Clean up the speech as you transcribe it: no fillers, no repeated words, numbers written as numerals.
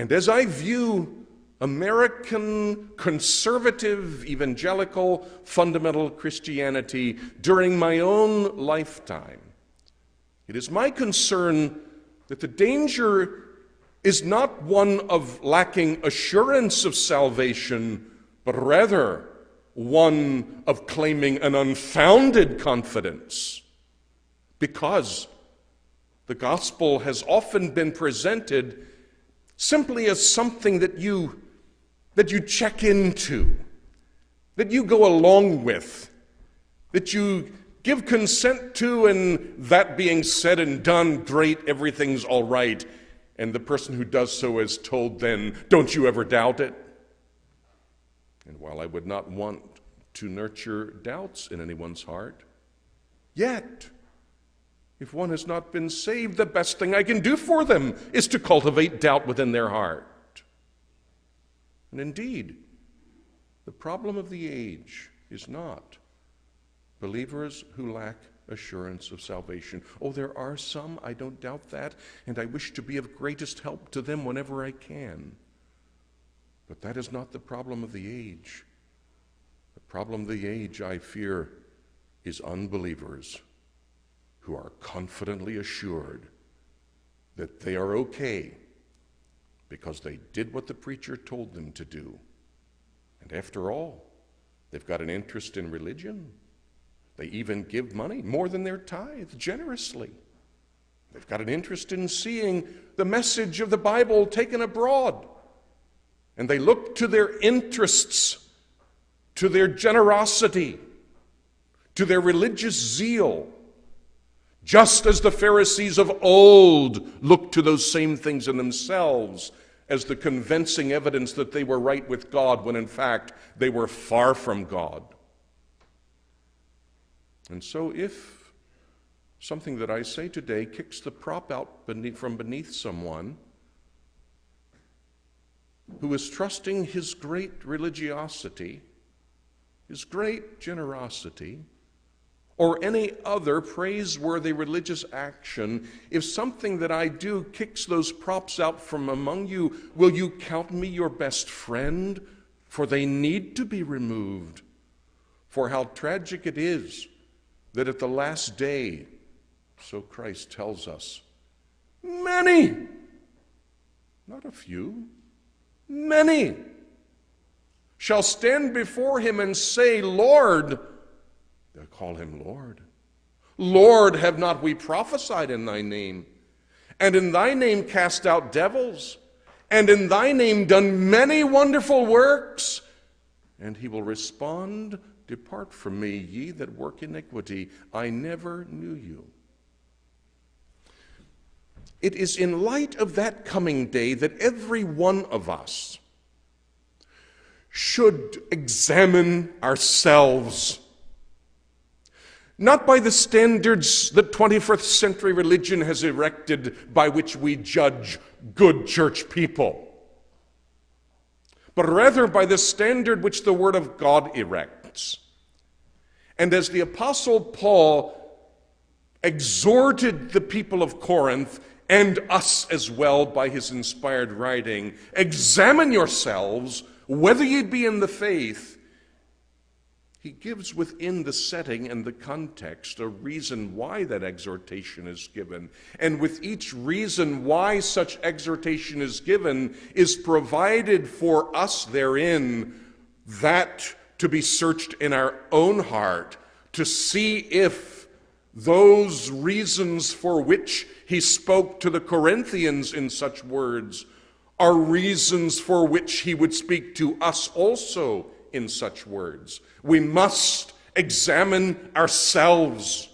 And as I view American conservative, evangelical, fundamental Christianity during my own lifetime, it is my concern that the danger is not one of lacking assurance of salvation, but rather one of claiming an unfounded confidence, because the gospel has often been presented simply as something that you check into, that you go along with, that you give consent to, and that being said and done, great, everything's all right. And the person who does so is told then, don't you ever doubt it? And while I would not want to nurture doubts in anyone's heart, yet, if one has not been saved, the best thing I can do for them is to cultivate doubt within their heart. And indeed, the problem of the age is not believers who lack assurance of salvation. Oh, there are some, I don't doubt that, and I wish to be of greatest help to them whenever I can. But that is not the problem of the age. The problem of the age, I fear, is unbelievers who are confidently assured that they are okay because they did what the preacher told them to do. And after all, they've got an interest in religion. They even give money, more than their tithe, generously. They've got an interest in seeing the message of the Bible taken abroad. And they look to their interests, to their generosity, to their religious zeal, just as the Pharisees of old looked to those same things in themselves as the convincing evidence that they were right with God, when in fact they were far from God. And so if something that I say today kicks the prop out from beneath someone who is trusting his great religiosity, his great generosity, or any other praiseworthy religious action, if something that I do kicks those props out from among you, will you count me your best friend? For they need to be removed. For how tragic it is that at the last day, so Christ tells us, many, not a few, many shall stand before him and say, Lord, they'll call him Lord. Lord, have not we prophesied in thy name? And in thy name cast out devils? And in thy name done many wonderful works? And he will respond, depart from me, ye that work iniquity. I never knew you. It is in light of that coming day that every one of us should examine ourselves, not by the standards that 21st century religion has erected by which we judge good church people, but rather by the standard which the Word of God erects. And as the Apostle Paul exhorted the people of Corinth, and us as well by his inspired writing, examine yourselves whether ye be in the faith, he gives within the setting and the context a reason why that exhortation is given. And with each reason why such exhortation is given is provided for us therein that to be searched in our own heart, to see if those reasons for which he spoke to the Corinthians in such words are reasons for which he would speak to us also in such words. We must examine ourselves.